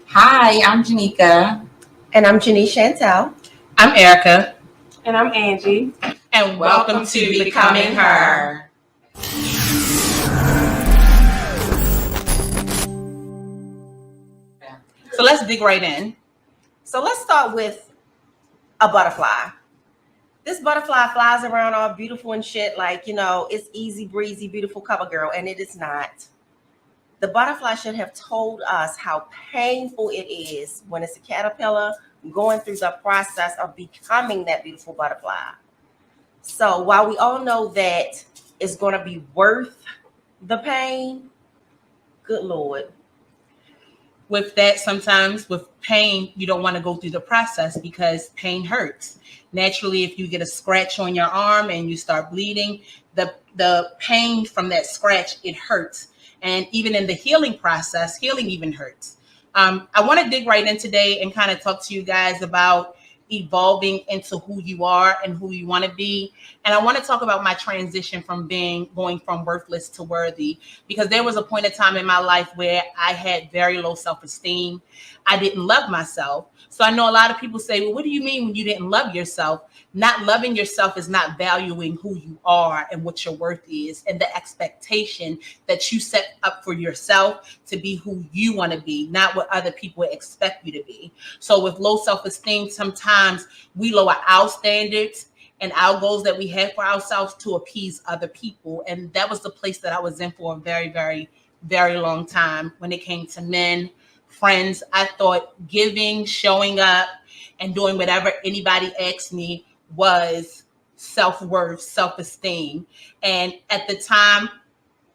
Hi, I'm Janika. And I'm Janice Chantel. I'm Erica, And I'm Angie. and welcome Welcome to to Becoming Becoming Her. Her. So let's dig right in. So let's start with a butterfly. This butterfly flies around all beautiful and shit, like, it's easy breezy, beautiful cover girl, and it is not. The butterfly should have told us how painful it is when it's a caterpillar going through the process of becoming that beautiful butterfly. So while we all know that it's going to be worth the pain, good Lord. With that, sometimes with pain, you don't want to go through the process because pain hurts. Naturally, if you get a scratch on your arm and you start bleeding, the pain from that scratch, it hurts. And even in the healing process, healing even hurts. I want to dig right in today and kind of talk to you guys about evolving into who you are and who you want to be. And I want to talk about my transition from going from worthless to worthy, because there was a point of time in my life where I had very low self-esteem. I didn't love myself. So I know a lot of people say, well, what do you mean when you didn't love yourself? Not loving yourself is not valuing who you are and what your worth is, and the expectation that you set up for yourself to be who you want to be, not what other people expect you to be. So with low self-esteem, sometimes we lower our standards and our goals that we have for ourselves to appease other people. And that was the place that I was in for a very, very, very long time. When it came to men, friends, I thought giving, showing up, and doing whatever anybody asked me was self-worth, self-esteem. And at the time,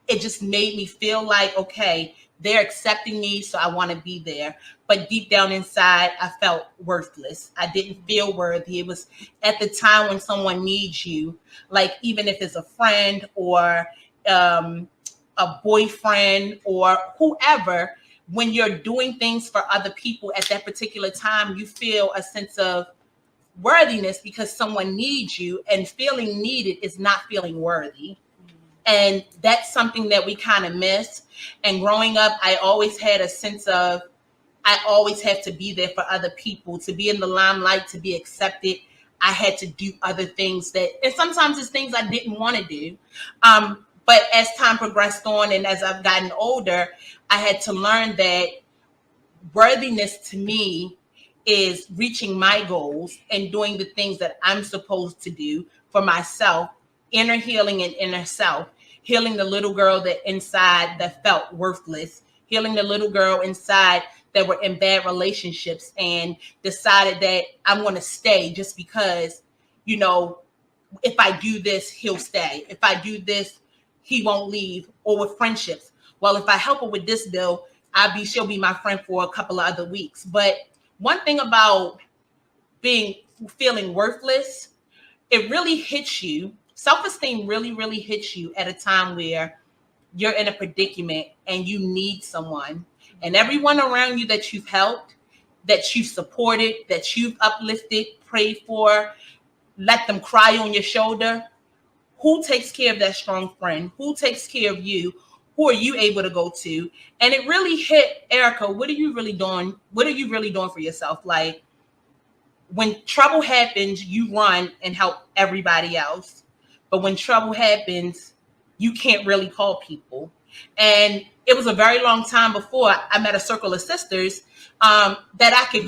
it just made me feel like, okay, they're accepting me, so I want to be there. But deep down inside, I felt worthless. I didn't feel worthy. It was at the time when someone needs you, like even if it's a friend or um, a boyfriend or whoever, when you're doing things for other people at that particular time, you feel a sense of worthiness because someone needs you, and feeling needed is not feeling worthy. And that's something that we kind of miss. And growing up, I always had a sense of I always have to be there for other people, to be in the limelight, to be accepted. I had to do other things and sometimes it's things I didn't want to do. But as time progressed on and as I've gotten older, I had to learn that worthiness to me is reaching my goals and doing the things that I'm supposed to do for myself, inner healing and inner self, healing the little girl that inside that felt worthless, healing the little girl inside that were in bad relationships and decided that I'm going to stay just because, you know, if I do this, he'll stay. If I do this, he won't leave. Or with friendships. Well, if I help her with this bill, she'll be my friend for a couple of other weeks. But one thing about being feeling worthless, it really hits you. Self-esteem really, really hits you at a time where you're in a predicament and you need someone. And everyone around you that you've helped, that you've supported, that you've uplifted, prayed for, let them cry on your shoulder. Who takes care of that strong friend? Who takes care of you? Who are you able to go to? And it really hit Erica. What are you really doing? What are you really doing for yourself? Like when trouble happens, you run and help everybody else. But when trouble happens, you can't really call people. And it was a very long time before I met a circle of sisters that I could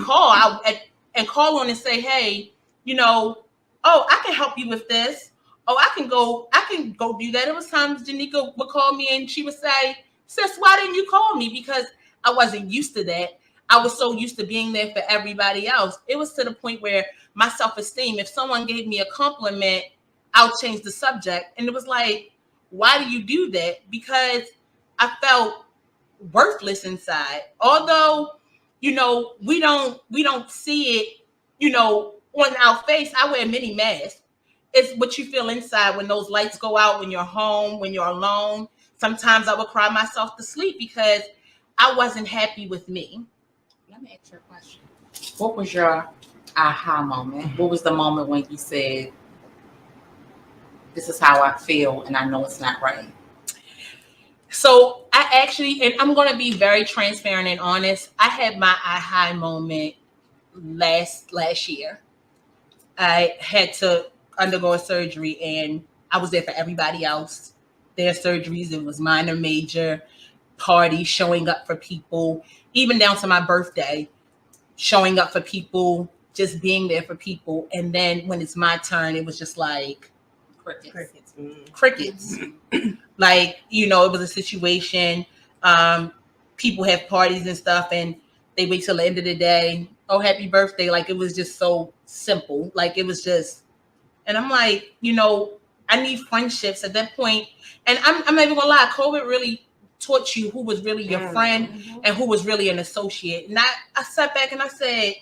and call on and say, hey, you know, oh, I can help you with this. Oh, I can go do that. It was times Janika would call me and she would say, sis, why didn't you call me? Because I wasn't used to that. I was so used to being there for everybody else. It was to the point where my self-esteem, if someone gave me a compliment, I'll change the subject. And it was like, why do you do that? Because I felt worthless inside. Although, we don't see it, on our face. I wear many masks. It's what you feel inside when those lights go out, when you're home, when you're alone. Sometimes I would cry myself to sleep because I wasn't happy with me. Let me ask you a question. What was your aha moment? What was the moment when you said, this is how I feel and I know it's not right? So I actually, and I'm going to be very transparent and honest. I had my aha moment last year. I had to undergo a surgery, and I was there for everybody else. Their surgeries, it was minor, major, parties, showing up for people, even down to my birthday, showing up for people, just being there for people. And then when it's my turn, it was just like Crickets. crickets. Like, it was a situation. People have parties and stuff, and they wait till the end of the day. Oh, happy birthday. Like, it was just so simple. Like, it was just, and I'm like, I need friendships at that point. And I'm not even gonna lie, COVID really taught you who was really your friend and who was really an associate. And I sat back and I said,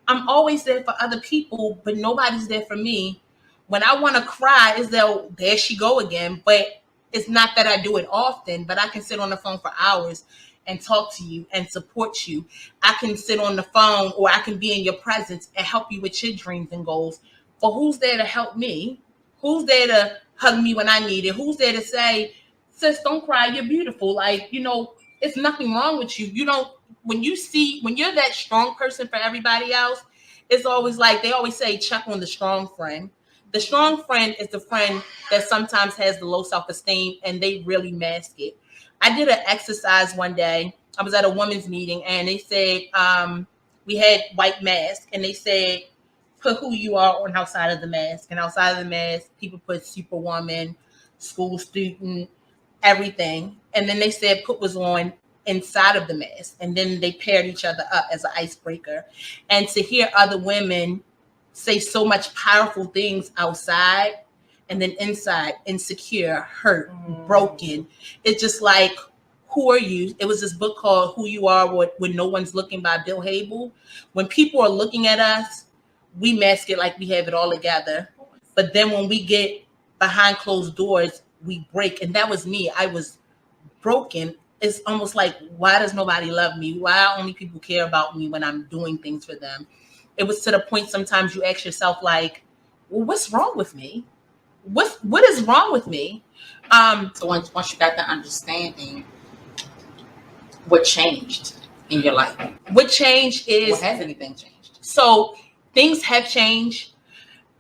I'm always there for other people, but nobody's there for me. When I want to cry, is there she go again. But it's not that I do it often, but I can sit on the phone for hours and talk to you and support you. I can sit on the phone, or I can be in your presence and help you with your dreams and goals. But who's there to help me? Who's there to hug me when I need it? Who's there to say, sis, don't cry, you're beautiful. Like, it's nothing wrong with you. You don't, when you're that strong person for everybody else, it's always like, they always say, check on the strong friend. The strong friend is the friend that sometimes has the low self-esteem, and they really mask it. I did an exercise one day. I was at a women's meeting, and they said, we had white masks, and they said, put who you are on outside of the mask. And outside of the mask, people put superwoman, school student, everything. And then they said put was on inside of the mask. And then they paired each other up as an icebreaker. And to hear other women say so much powerful things outside, and then inside, insecure, hurt, broken. It's just like, who are you? It was this book called Who You Are When No One's Looking by Bill Hable. When people are looking at us, we mask it like we have it all together. But then when we get behind closed doors, we break. And that was me. I was broken. It's almost like, why does nobody love me? Why only people care about me when I'm doing things for them? It was to the point sometimes you ask yourself, like, well, what's wrong with me? What is wrong with me? So once you got the understanding, what changed in your life? What changed is, What has anything changed? So things have changed,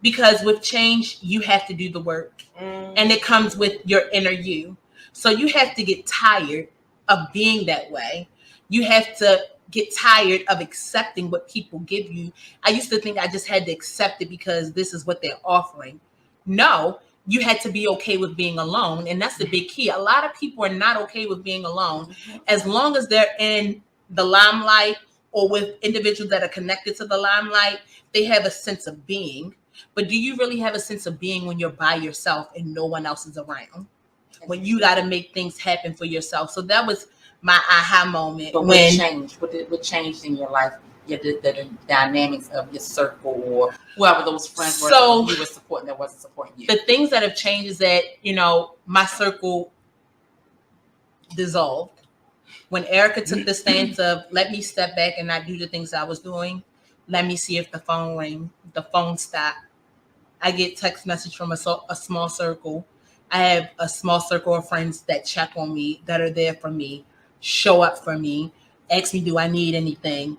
because with change, you have to do the work. And it comes with your inner you. So you have to get tired of being that way. You have to get tired of accepting what people give you. I used to think I just had to accept it because this is what they're offering. No, you had to be okay with being alone. And that's the big key. A lot of people are not okay with being alone. As long as they're in the limelight or with individuals that are connected to the limelight, they have a sense of being. But do you really have a sense of being when you're by yourself and no one else is around? When you got to make things happen for yourself. So that was my aha moment. But what changed? What changed in your life? The dynamics of your circle, or whoever those friends were that you were supporting that wasn't supporting you. The things that have changed is that, my circle dissolved. When Erica took the stance of, let me step back and not do the things I was doing, let me see if the phone rang, the phone stopped. I get text message from a small circle. I have a small circle of friends that check on me, that are there for me, show up for me, ask me, do I need anything?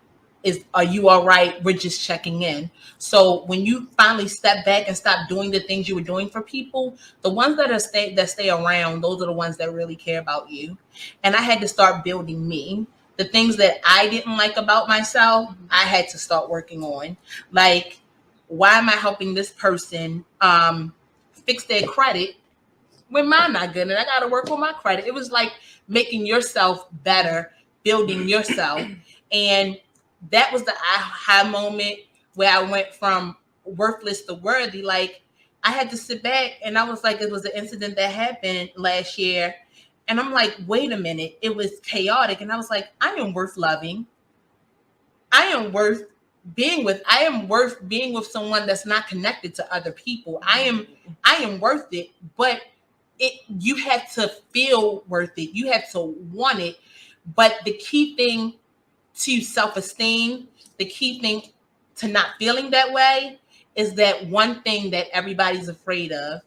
Are you all right? We're just checking in. So when you finally step back and stop doing the things you were doing for people, the ones that stay around, those are the ones that really care about you. And I had to start building me. The things that I didn't like about myself, I had to start working on. Like, why am I helping this person fix their credit when mine not good? And I got to work on my credit. It was like making yourself better, building yourself. And that was the aha moment where I went from worthless to worthy. Like, I had to sit back, and I was like, it was an incident that happened last year. And I'm like, wait a minute, it was chaotic. And I was like, I am worth loving. I am worth being with someone that's not connected to other people. I am worth it, but you have to feel worth it. You have to want it. But the key thing to self-esteem, the key thing to not feeling that way, is that one thing that everybody's afraid of,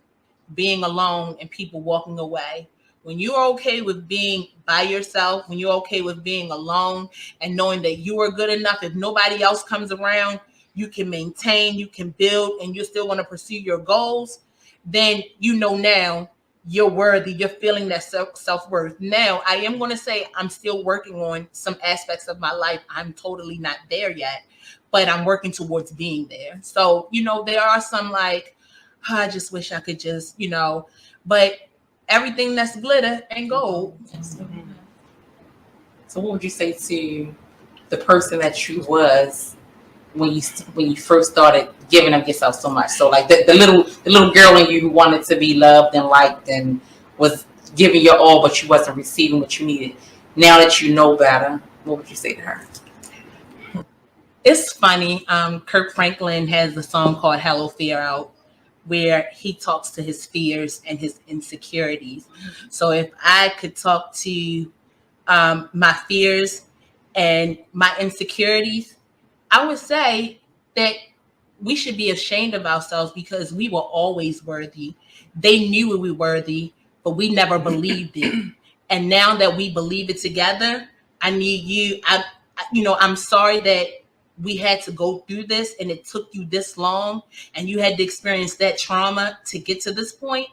being alone and people walking away. When you're okay with being by yourself, when you're okay with being alone and knowing that you are good enough, if nobody else comes around, you can maintain, you can build, and you still want to pursue your goals, then you know now you're worthy. You're feeling that self-worth. Now, I am going to say I'm still working on some aspects of my life. I'm totally not there yet, but I'm working towards being there. So, there are some like, I just wish I could just, but everything that's glitter ain't gold. So what would you say to the person that you was when you first started giving of yourself so much? So like the little girl in you who wanted to be loved and liked and was giving your all, but you wasn't receiving what you needed. Now that you know better, what would you say to her? It's funny. Kirk Franklin has a song called Hello Fear out, where he talks to his fears and his insecurities. So if I could talk to my fears and my insecurities, I would say that we should be ashamed of ourselves because we were always worthy. They knew we were worthy, but we never believed it. And now that we believe it together, I need you. I'm sorry that we had to go through this and it took you this long and you had to experience that trauma to get to this point.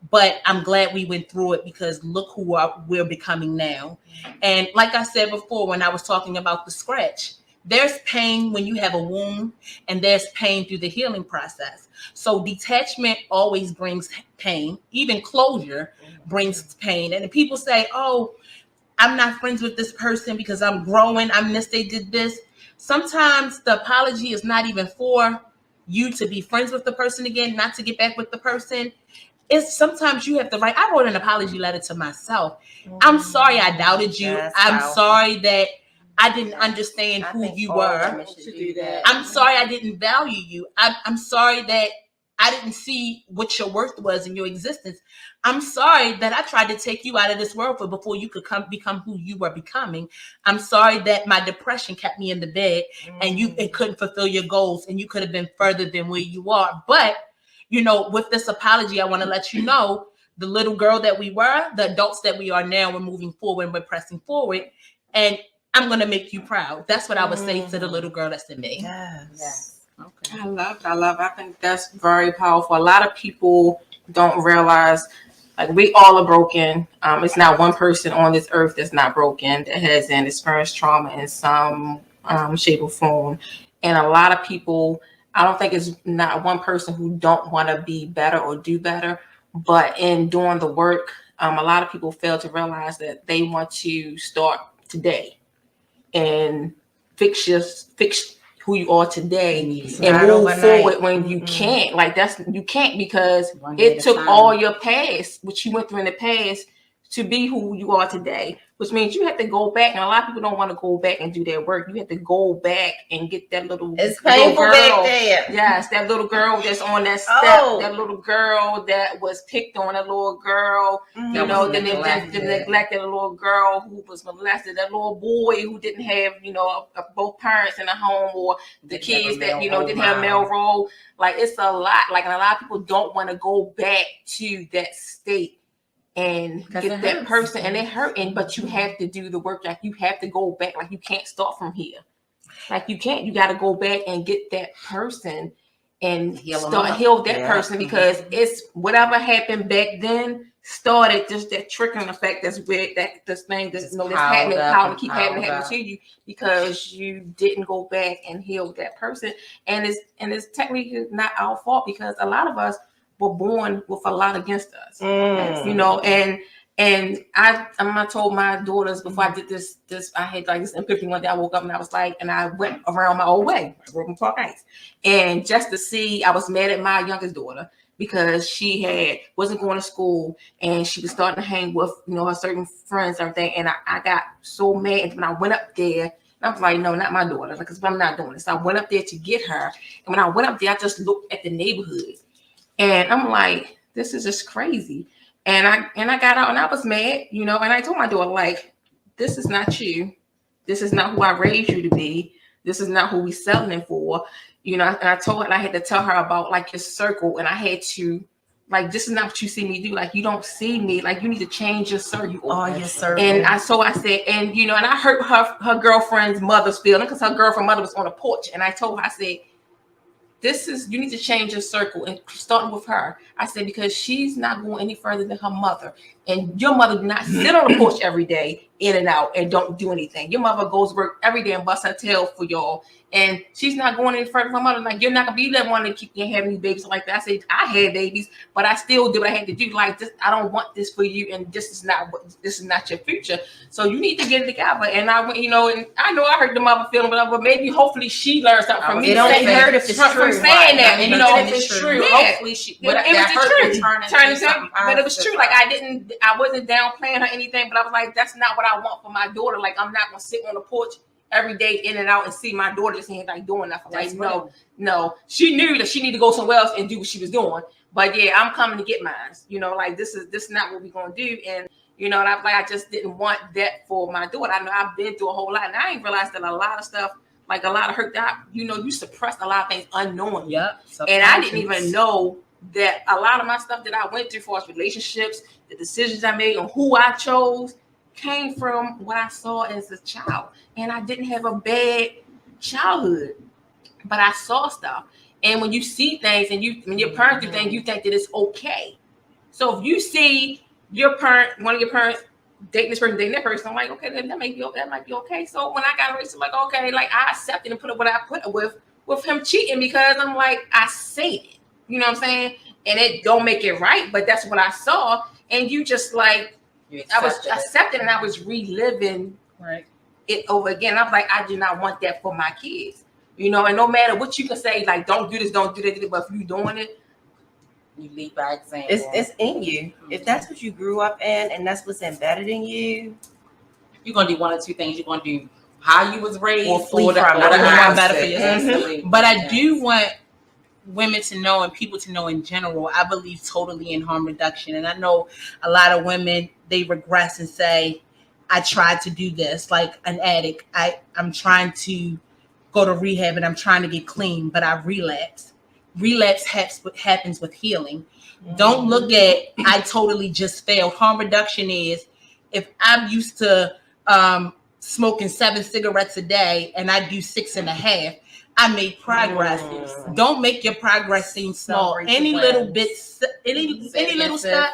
But I'm glad we went through it because look who we're becoming now. And like I said before, when I was talking about the scratch, there's pain when you have a wound and there's pain through the healing process. So detachment always brings pain. Even closure brings pain. And if people say, oh, I'm not friends with this person because I'm growing, they did this. Sometimes the apology is not even for you to be friends with the person again, not to get back with the person. It's sometimes you have to write. I wrote an apology letter to myself. I'm sorry I doubted you. I'm sorry that I didn't understand who you were. I'm sorry I didn't value you. I'm sorry that I didn't see what your worth was in your existence. I'm sorry that I tried to take you out of this world before you could become who you were becoming. I'm sorry that my depression kept me in the bed and you couldn't fulfill your goals and you could have been further than where you are. But, with this apology, I want to let you know the little girl that we were, the adults that we are now, we're moving forward and we're pressing forward. And I'm going to make you proud. That's what I would say to the little girl that's in me. Yes. Okay. I love it. I think that's very powerful. A lot of people don't realize, like, we all are broken. It's not one person on this earth that's not broken, that hasn't experienced trauma in some shape or form. And a lot of people, I don't think it's not one person who don't want to be better or do better, but in doing the work, a lot of people fail to realize that they want to start today and fix who you are today and move forward when you can't. Like you can't because it took all your past, which you went through in the past, to be who you are today, which means you have to go back. And a lot of people don't want to go back and do their work. You have to go back and get that little painful girl. Back there. Yes, that little girl that's on that step, that little girl that was picked on, that little girl, the neglected little girl who was molested, that little boy who didn't have, both parents in the home, or the kids that, didn't have male role. Like, it's a lot. Like, and a lot of people don't want to go back to that state and get that person, and it hurting, but you have to do the work. Like, you have to go back. Like, you can't start from here. Like, you can't. You got to go back and get that person and heal that person, because it's whatever happened back then started just that trickling effect. That's where this thing that's happening, keep happening to you, because you didn't go back and heal that person. And it's technically not our fault, because a lot of us were born with a lot against us, and I told my daughters before I did this, I had like this epiphany one day. I woke up and I was like, and I went around my old way, I grew up in Park Heights, and just to see, I was mad at my youngest daughter because she wasn't going to school and she was starting to hang with her certain friends and everything, and I got so mad. And when I went up there, I was like, no, not my daughter, because I'm not doing this. So I went up there to get her, and when I went up there, I just looked at the neighborhood. And I'm like, this is just crazy. And I got out and I was mad, and I told my daughter, like, this is not you. This is not who I raised you to be. This is not who we selling for. And I told her, and I had to tell her about like your circle, and I had to Like, this is not what you see me do. Like, you don't see me. Like, you need to change your circle. Oh, your circle. And I said, and you know, and I hurt her girlfriend's mother's feeling because her girlfriend mother was on a porch. And I told her, I said, you need to change your circle and starting with her. I said, because she's not going any further than her mother. And your mother do not sit on the porch every day, in and out, and don't do anything. Your mother goes to work every day and busts her tail for y'all. And she's not going any further from her mother. Like, you're not gonna be that one to keep having these babies like that. I said, I had babies, but I still did what I had to do. Like, this, I don't want this for you, and this is not your future. So you need to get it together. And I went, you know, and I know I hurt the mother feeling, but maybe hopefully she learned something from me. It only hurt if it's from true. Saying that, and you know, if it's true. Yeah. Hopefully she. It was the truth. But it was true. Like, I wasn't downplaying her anything, but I was like, that's not what I want for my daughter. Like, I'm not gonna sit on the porch every day in and out and see my daughter just ain't like doing nothing. Like, no. She knew that she needed to go somewhere else and do what she was doing. But yeah, I'm coming to get mine. You know, like, this is not what we're gonna do. And you know, and I just didn't want that for my daughter. I know I've been through a whole lot, and I ain't realized that a lot of stuff, like a lot of hurt, that you suppressed a lot of things unknowingly. Yep. And I didn't even know that a lot of my stuff that I went through, for as relationships, the decisions I made, and who I chose, came from what I saw as a child. And I didn't have a bad childhood, but I saw stuff. And when you see things and when your parents do things, you think that it's okay. So if you see one of your parents dating this person, dating that person, I'm like, okay, that might be okay. So when I got raised, I'm like, okay, like, I accepted and put up what I put up with him cheating, because I'm like, I say it. You know what I'm saying? And it don't make it right, but that's what I saw. And you just like, I was accepting, and I was reliving it over again. I was like, I do not want that for my kids. You know, and no matter what you can say, like, don't do this, don't do that, but if you're doing it, you lead by example. It's in you. Mm-hmm. If that's what you grew up in and that's what's embedded in you, you're gonna do one or two things. You're gonna do how you was raised, or flee from it. Better for yourself. Mm-hmm. But I do want women to know, and people to know in general, I believe totally in harm reduction. And I know a lot of women, they regress and say, I tried to do this, like an addict. I'm trying to go to rehab and I'm trying to get clean, but I relapse. Relapse happens with healing. Mm-hmm. Don't look at, I totally just failed. Harm reduction is, if I'm used to smoking 7 cigarettes a day and I do 6.5, I made progress. Mm. Don't make your progress seem small. Any little bits, any little step.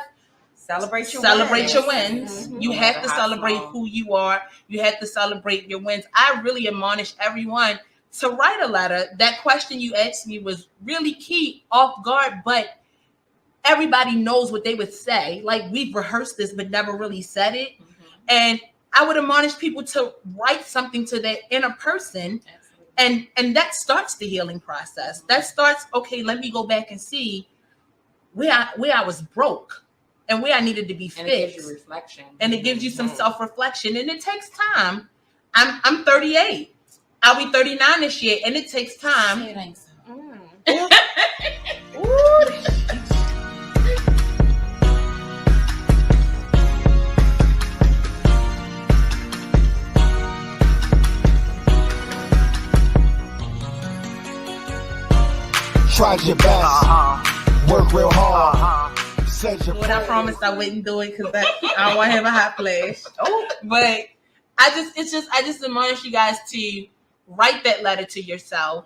Celebrate your wins. Mm-hmm. You have to celebrate who you are. You have to celebrate your wins. I really admonish everyone to write a letter. That question you asked me was really key, off guard, but everybody knows what they would say. Like, we've rehearsed this, but never really said it. Mm-hmm. And I would admonish people to write something to their inner person. And that starts the healing process. That starts, okay, let me go back and see where I was broke and where I needed to be fixed. And it gives you reflection. And it gives you some self-reflection. And it takes time. I'm 38. I'll be 39 this year. And it takes time. It ain't so. Tried your best, work real hard. When I promised I wouldn't do it because I don't want to have a hot flash. But I just admonish you guys to write that letter to yourself.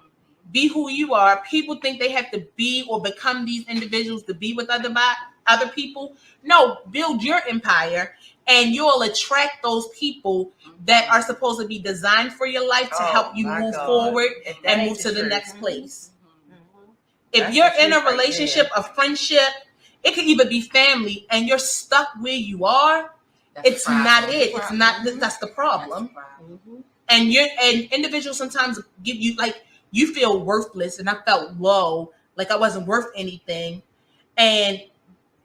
Be who you are. People think they have to be or become these individuals to be with other people. No, build your empire, and you'll attract those people that are supposed to be designed for your life to help you move forward and move to the next place. If you're in a relationship, a friendship, it could even be family, and you're stuck where you are, it's not it. It's not that's the problem. And individuals sometimes give you, like, you feel worthless, and I felt low, like I wasn't worth anything. And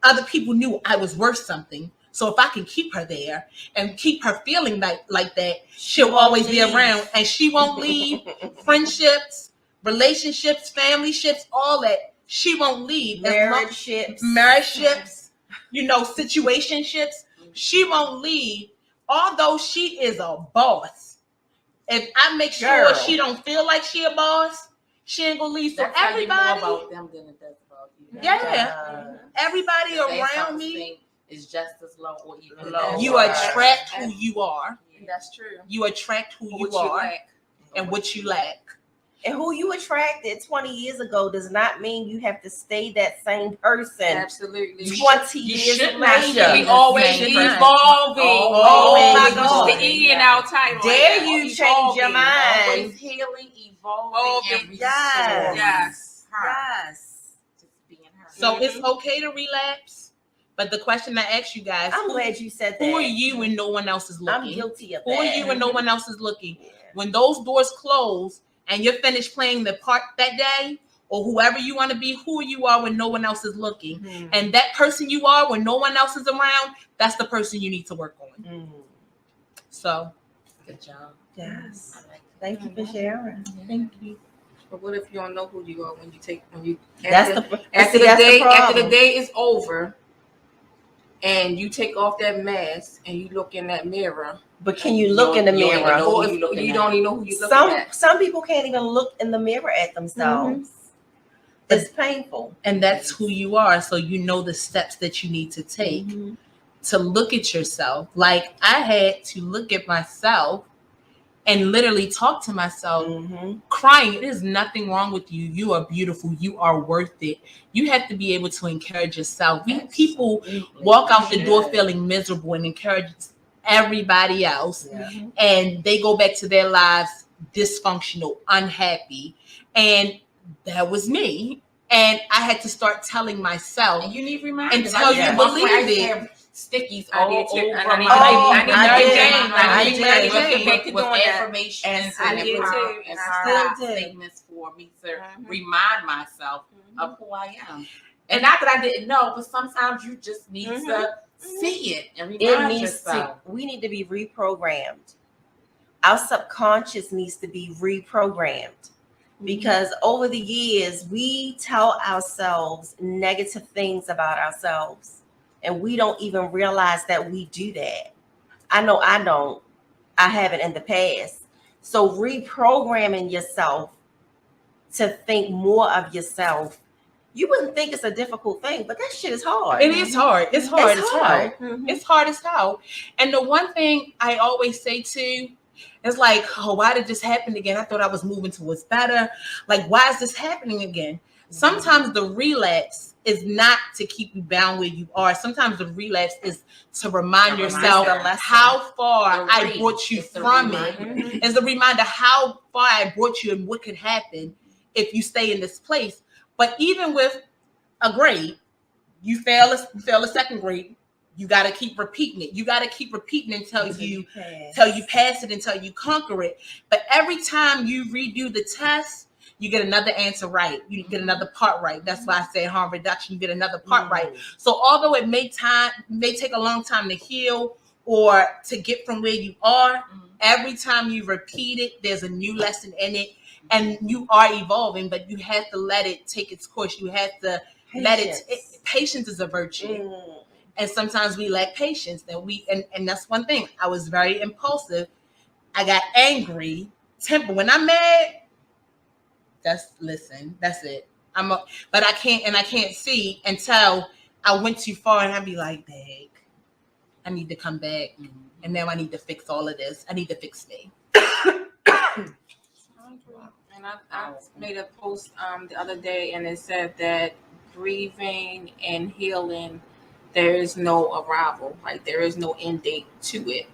other people knew I was worth something. So if I can keep her there and keep her feeling like that, she'll always be around, and she won't leave. Friendships, relationships, family ships, all that, she won't leave. Marriage ships, situationships, she won't leave. Although she is a boss, if I make sure she don't feel like she a boss, she ain't gonna leave. So that's everybody, how you know about them than it does about you. Yeah. Everybody Say around me, self-esteem is just as low or even Low. lower. you attract who you are. That's true. You attract who you What are lack. and what you lack. And who you attracted 20 years ago does not mean you have to stay that same person Absolutely. 20 you years should not later. We the always same person. evolving. Oh my God. Put the E in our title. Dare right now. you change your Evolving. mind. Always healing, evolving, and Yes. Yes. her. Yes. Just being her. So it's okay to relapse. But the question I asked you guys, I'm glad you said that. who are you when no one else is looking? I'm guilty of Who that. are you when no one else is looking? Yeah. When those doors close and you're finished playing the part that day, or whoever you want to be, who you are when no one else is looking. Mhm. And that person you are when no one else is around, that's the person you need to work on. Mhm. So, Good job. Yes. I like Thank you for sharing. thank you. But what if you don't know who you are when you That's after, the after see, the that's day the after the problem. day is over and you take off that mask and you look in that mirror? But can you look in the You don't even mirror? know Or who if you looking you at. don't even know who you're looking at. Some people can't even look in the mirror at themselves. It's painful. And that's who you are. So you know the steps that you need to take to look at yourself. Like I had to look at myself and literally talk to myself, crying. There's nothing wrong with you. You are beautiful. You are worth it. You have to be able to encourage yourself. People walk out the door feeling miserable and encourage everybody else. And they go back to their lives dysfunctional, unhappy. And that was me. And I had to start telling myself And you need reminders. until you believe it. Stickies I all did too. over And my I need I to get with doing that. affirmations I and did too. power And and I power still did. statements for me to remind myself of who I am. And not that I didn't know, but sometimes you just need to see it and remind yourself. We need to be reprogrammed. Our subconscious needs to be reprogrammed. Because over the years, we tell ourselves negative things about ourselves, and we don't even realize that we do that. I know I don't. I haven't in the past. So reprogramming yourself to think more of yourself, you wouldn't think it's a difficult thing, but that shit is hard. It is hard. It's hard as hell. Mhm. It's hard as hell. And the one thing I always say too, it's like, oh, why did this happen again? I thought I was moving towards better. Like, why is this happening again? Sometimes the relapse is not to keep you bound where you are. Sometimes the relapse is to remind yourself how far I brought you from it. It's the reminder how far I brought you and what could happen if you stay in this place. But even with a grade, you fail a second grade. You got to keep repeating it. You got to keep repeating until you pass it, until you conquer it. But every time you redo the test, you get another answer right. You get another part right. That's why I say harm reduction. You get another part right. So although it may take a long time to heal or to get from where you are, every time you repeat it, there's a new lesson in it, and you are evolving. But you have to let it take its course. You have to let it. Patience is a virtue. And sometimes we lack patience. And that's one thing. I was very impulsive. I got angry, temper. When I'm mad, that's it. But I can't see until I went too far, and I'd be like, dang, I need to come back. And now I need to fix all of this. I need to fix me. And I made a post the other day, and it said that grieving and healing, there is no arrival. Like there is no end date to it.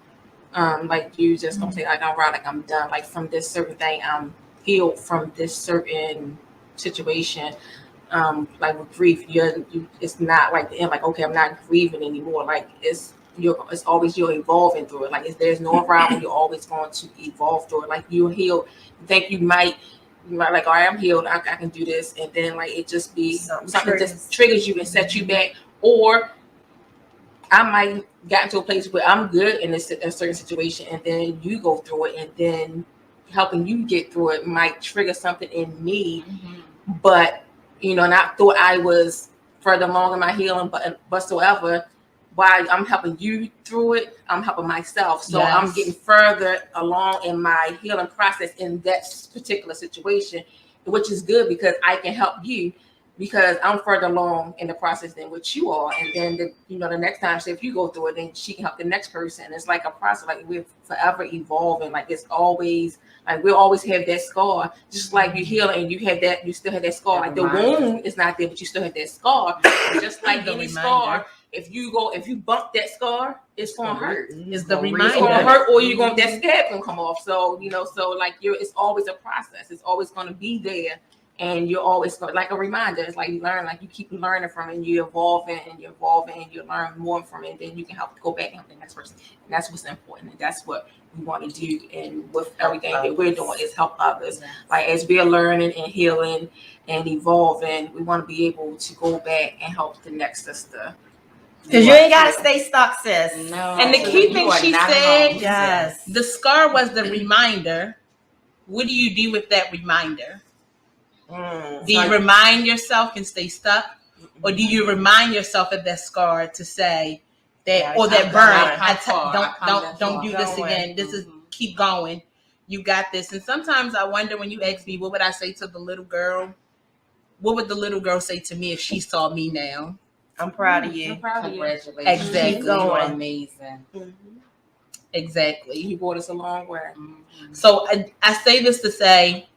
Like you just don't say like I'm right, like I'm done. Like from this certain thing, I'm healed from this certain situation. Like with grief, it's not like the end. Like okay, I'm not grieving anymore. Like it's always you're evolving through it. Like there's no arrival. You're always going to evolve through it. Like you're healed. You think you might like, all right, I'm healed. I can do this, and then like it just be something just triggers you and sets you back. Or I might get into a place where I'm good in a certain situation, and then you go through it, and then helping you get through it might trigger something in me. But and I thought I was further along in my healing, but whatsoever. While I'm helping you through it, I'm helping myself. So I'm getting further along in my healing process in that particular situation, which is good because I can help you because I'm further along in the process than what you are. And then the next time, say if you go through it, then she can help the next person. It's like a process, like we're forever evolving. Like it's always like we'll always have that scar. Just like you heal and you still have that scar. Like the wound is not there, but you still have that scar. Just like any scar, if you bump that scar, it's gonna hurt. It's the reminder. It's gonna hurt, or that scab gonna come off. So it's always a process. It's always gonna be there. And you're always like a reminder. It's like you learn, like you keep learning from it, and you're evolving and you learn more from it. And then you can help go back and help the next person. And that's what's important. And that's what we want to do. And with everything that we're doing is help others. Like as we're learning and healing and evolving, we want to be able to go back and help the next sister. Because you ain't gotta stay stuck, sis. No. And the key thing she said, yes, the scar was the reminder. What do you do with that reminder? Do you remind yourself and stay stuck, or do you remind yourself of that scar to say that or that burn? Don't do this again. This is keep going. You got this. And sometimes I wonder when you ask me, what would I say to the little girl? What would the little girl say to me if she saw me now? I'm proud of you. Congratulations. Exactly. Keep going. Amazing. Exactly. You brought us a long way. So I say this to say,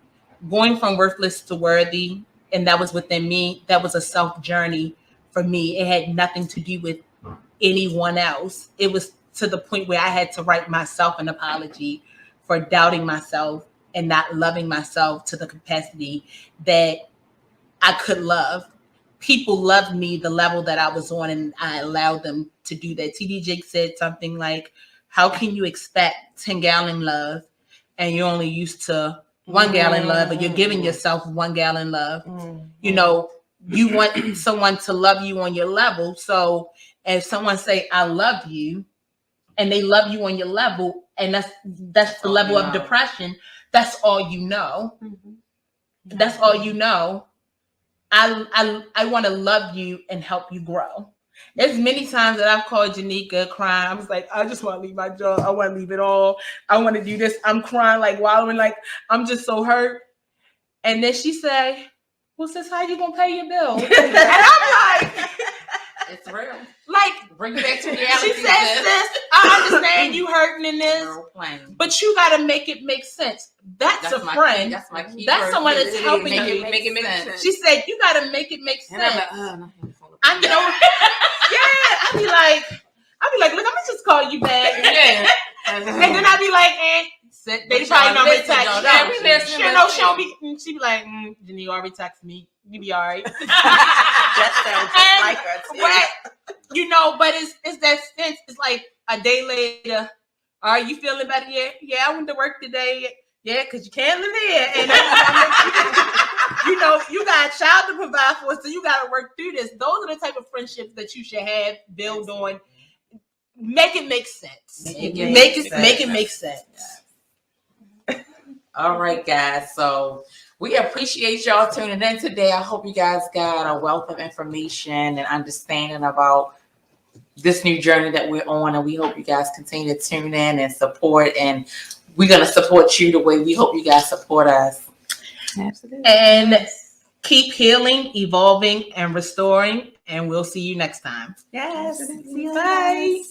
going from worthless to worthy, and that was within me. That was a self journey for me. It had nothing to do with anyone else. It was to the point where I had to write myself an apology for doubting myself and not loving myself to the capacity that I could love. People loved me the level that I was on, and I allowed them to do that. TD Jake said something like, how can you expect 10-gallon love and you're only used to 1 gallon love, but you're giving yourself 1 gallon love? You know, you want someone to love you on your level. So if someone say, I love you, and they love you on your level, and that's the level of depression, that's all you know. That's all you know. I want to love you and help you grow. There's many times that I've called Janika crying. I was like, I just want to leave my job. I want to leave it all. I want to do this. I'm crying, like wallowing, like I'm just so hurt. And then she say, well, sis, how you going to pay your bills? And I'm like, it's real. Like, bring it back to reality. She said, sis, I understand you hurting in this, but you got to make it make sense. That's a friend. That's my key. That's someone that's helping you. Make it make sense. She said, you got to make it make sense. And I'm like, I know. Yeah, I'd be like, look, I'm gonna just call you back. Yeah. And then I'd be like, they probably know me text. She don't be. She be like, Jenny already texted me. You be all right. That sounds just like her too. But it's that sense. It's like a day later. Are you feeling better? Yeah. I went to work today. Yeah, because you can't live here. And you got a child to provide for, so you got to work through this. Those are the type of friendships that you should have, build on. Make it make sense. Make it make sense. All right, guys. So we appreciate y'all tuning in today. I hope you guys got a wealth of information and understanding about this new journey that we're on. And we hope you guys continue to tune in and support. And we're going to support you the way we hope you guys support us. Absolutely. And keep healing, evolving, and restoring. And we'll see you next time. Yes. Bye.